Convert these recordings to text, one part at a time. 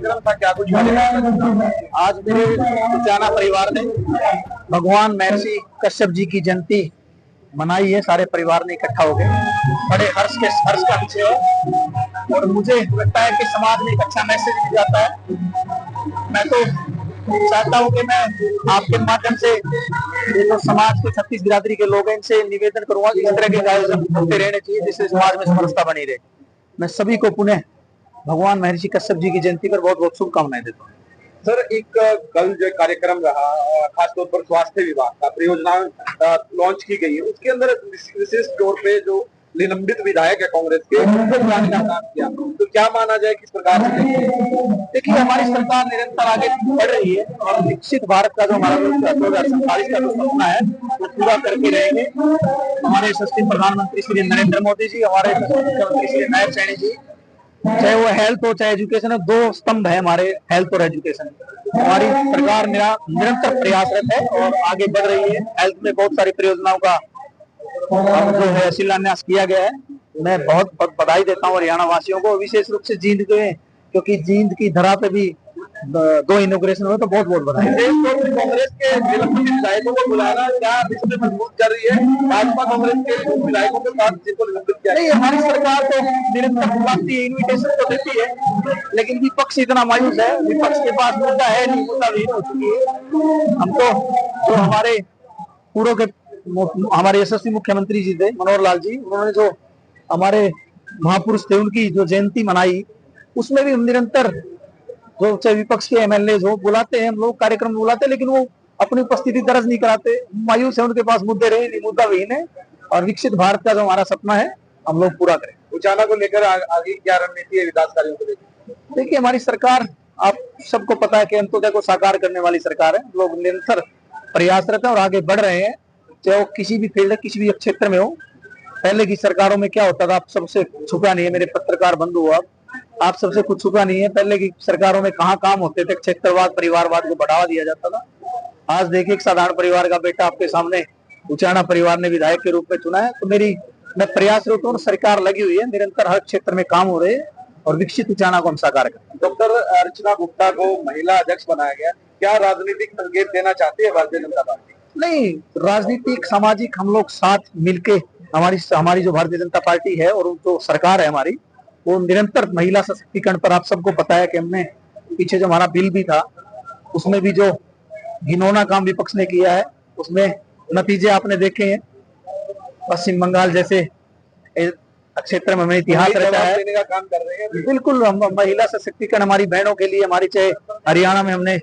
कार्यक्रम था, क्या कुछ आज मेरे सुचाना परिवार ने भगवान महर्षि कश्यप जी की जयंती मनाई है। सारे परिवार ने इकट्ठा हो गए, बड़े हर्ष का विषय है और मुझे लगता है कि समाज में एक अच्छा मैसेज भी जाता है। मैं तो चाहता हूं कि मैं आपके माध्यम से ये जो समाज के 36 बिरादरी के लोग हैं इनसे निवेदन करूंगा कि इस तरह के आयोजन होते रहने चाहिए जिससे समाज में समरसता बनी रहे। मैं सभी को पुनः भगवान महर्षि कश्यप जी की जयंती पर बहुत बहुत शुभकामनाएं देता हूँ। सर, एक कल जो कार्यक्रम रहा, खासतौर पर स्वास्थ्य विभाग का परियोजना लॉन्च की गई है, उसके अंदर विशेष तौर पे जो निलंबित विधायक है कांग्रेस के, उनको बुलाने का काम किया, तो क्या माना जाए किस प्रकार से? देखिए, हमारी सरकार निरंतर आगे बढ़ रही है और विकसित भारत का जो हमारा 2047 का जो सपना है वो पूरा करके रहेंगे। हमारे यशस्वी प्रधानमंत्री श्री नरेंद्र मोदी जी, हमारे मुख्यमंत्री श्री नायब सैनी जी, चाहे वो हेल्थ हो चाहे एजुकेशन हो, दो स्तंभ है हमारे, हेल्थ और एजुकेशन। हमारी सरकार निरंतर प्रयासरत है और आगे बढ़ रही है। हेल्थ में बहुत सारी परियोजनाओं का जो है शिलान्यास किया गया है। मैं बहुत बहुत बधाई देता हूँ हरियाणा वासियों को, विशेष रूप से जींद के, क्योंकि जींद की धरा पे भी 2 इनोग्रेशन हुए, तो बहुत बहुत बधाई। कांग्रेस के निलंबित विधायकों को बुलाना क्या इसमें मजबूत कर रही है भाजपा कांग्रेस के विधायकों के साथ जिनको निलंबित किया? नहीं, हमारी सरकार तो निरंतर बुलाती है, इन्विटेशन तो देती है, लेकिन विपक्ष इतना मायूस है। विपक्ष के पास मुद्दा है नहीं, मुद्दा विहीन हो चुकी है। हम तो जो हमारे पूर्व के हमारे यशस्वी मुख्यमंत्री जी थे मनोहर लाल जी, उन्होंने जो हमारे महापुरुष थे उनकी जो जयंती मनाई, उसमें भी हम निरंतर जो चाहे विपक्ष के एमएलए हो बुलाते हैं, हम लोग कार्यक्रम बुलाते हैं, लेकिन वो अपनी उपस्थिति दर्ज नहीं कराते। मायूस है, उनके पास मुद्दे रहे नहीं, मुद्दा विहीन है और विकसित भारत का जो हमारा सपना है हम लोग पूरा करें। उजाला को लेकर आगे क्या रणनीति है विकास कार्यों को लेकर? देखिए, हमारी सरकार, आप सबको पता है कि अंत्योदय को साकार करने वाली सरकार है। लोग निरंतर प्रयासरत है और आगे बढ़ रहे हैं, चाहे वो किसी भी फील्ड, किसी भी क्षेत्र में हो। पहले की सरकारों में क्या होता था, आप सबसे छुपा नहीं है, मेरे पत्रकार बंधु, आप सबसे कुछ छुपा नहीं है। पहले की सरकारों में कहाँ काम होते थे, क्षेत्रवाद परिवारवाद को बढ़ावा दिया जाता था। आज देखिए, एक साधारण परिवार का बेटा आपके सामने उचाना परिवार ने विधायक के रूप में चुना है। तो मैं प्रयासरत हूँ, सरकार लगी हुई है, निरंतर हर क्षेत्र में काम हो रहे हैं और विकसित उचाना को हम साकार करें। डॉक्टर अर्चना गुप्ता को महिला अध्यक्ष बनाया गया, क्या राजनीतिक संकेत देना चाहती है भारतीय जनता पार्टी? नहीं, राजनीतिक सामाजिक हम लोग साथ मिलके, हमारी जो भारतीय जनता पार्टी है और जो सरकार है हमारी, वो निरंतर महिला सशक्तिकरण पर, आप सबको पता है कि हमने पीछे जो हमारा बिल भी था उसमें भी जो घिनौना काम विपक्ष ने किया है, उसमें नतीजे आपने देखे हैं। पश्चिम बंगाल जैसे क्षेत्र में हमें इतिहास रचा है, देने का काम कर रहे हैं। बिल्कुल, हम महिला सशक्तिकरण हमारी बहनों के लिए, हमारी चाहे हरियाणा में हमने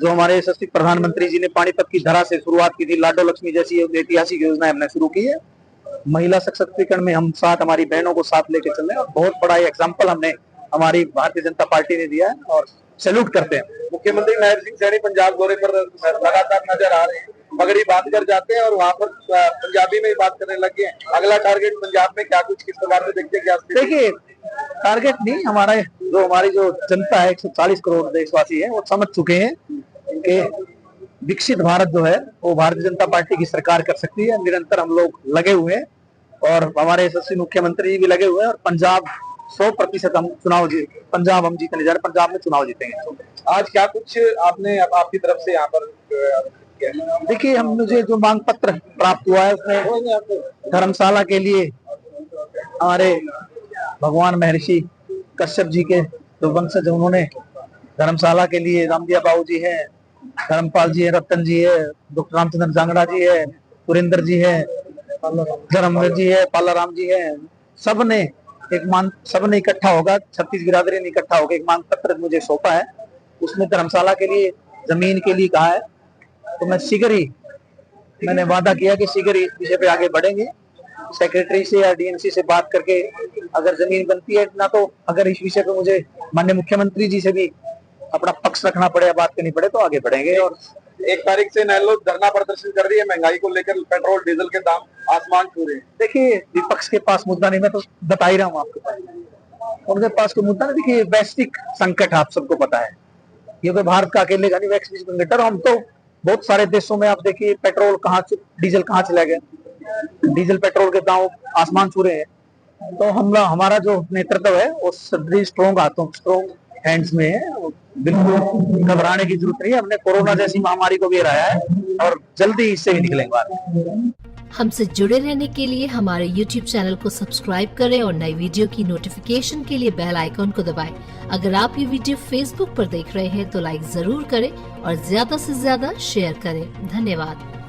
जो हमारे यशस्वी प्रधानमंत्री जी ने पानीपत की धरा से शुरुआत की थी, लाडो लक्ष्मी जैसी ऐतिहासिक योजना हमने शुरू की है। महिला सशक्तिकरण में हम साथ, हमारी बहनों को साथ लेके चल रहे हैं और बहुत बड़ा एग्जाम्पल हमने हमारी भारतीय जनता पार्टी ने दिया है और सैल्यूट करते हैं। मुख्यमंत्री नायब सिंह सैनी पंजाब दौरे पर लगातार नजर आ रहे हैं, पगड़ी बात कर जाते हैं और वहाँ पर पंजाबी में ही बात करने लगे हैं। अगला टारगेट पंजाब में क्या कुछ किस प्रकार से देखते हैं? क्या देखिए, टारगेट नहीं, हमारी जो जनता है, 140 करोड़ देशवासी है, वो समझ चुके हैं कि विकसित भारत जो है वो भारतीय जनता पार्टी की सरकार कर सकती है। निरंतर हम लोग लगे हुए हैं और हमारे यशस्वी मुख्यमंत्री जी भी लगे हुए हैं और पंजाब 100% हम पंजाब हम जीतने जा रहे हैं, पंजाब में चुनाव जीतेंगे। आज क्या कुछ आपने आपकी तरफ से यहाँ पर किया? देखिए, मुझे जो मांग पत्र प्राप्त हुआ है उसमें धर्मशाला के लिए हमारे भगवान महर्षि कश्यप जी के जो वंशज, उन्होंने धर्मशाला के लिए रामदिया बाबू जी है, धर्मपाल जी है, रतन जी है, डॉक्टर रामचंद्र जांगड़ा जी है, सुरेंद्र जी है, धर्मवीर जी है, पालाराम जी है, सबने इकट्ठा होगा, 36 बिरादरी ने इकट्ठा होकर एक मांग पत्र मुझे सौंपा है। उसमें धर्मशाला के लिए जमीन के लिए कहा है, तो मैं शीघ्र ही, मैंने वादा किया कि शीघ्र ही इस विषय पे आगे बढ़ेंगे। सेक्रेटरी से या डीएमसी से बात करके अगर जमीन बनती है ना, तो अगर इस विषय पे मुझे माननीय मुख्यमंत्री जी से भी अपना पक्ष रखना पड़े या बात करनी पड़े तो आगे बढ़ेंगे। और 1 तारीख से नैलो धरना प्रदर्शन कर रही है, महंगाई को लेकर पेट्रोल डीजल के दाम आसमान छू रहे हैं। देखिए, विपक्ष के पास मुद्दा नहीं, मैं तो बता ही रहा हूँ आपके पास, उनके पास कोई मुद्दा नहीं। देखिए, वैश्विक संकट आप सबको पता है, ये कोई भारत का अकेले का नहीं, वैश्विक संकट। हम तो बहुत सारे देशों में आप देखिए पेट्रोल डीजल कहाँ चले गए, डीजल पेट्रोल के दाम आसमान छू रहे हैं। तो हमारा जो नेतृत्व है वो स्ट्रॉन्ग हैंड्स में है, बिल्कुल घबराने की जरूरत नहीं है। हमने कोरोना जैसी महामारी को भी हराया है और जल्दी इससे भी निकलेंगे बाहर। हमसे जुड़े रहने के लिए हमारे YouTube चैनल को सब्सक्राइब करें और नई वीडियो की नोटिफिकेशन के लिए बेल आइकॉन को दबाएं। अगर आप ये वीडियो Facebook पर देख रहे हैं तो लाइक जरूर करें और ज्यादा से ज्यादा शेयर करें। धन्यवाद।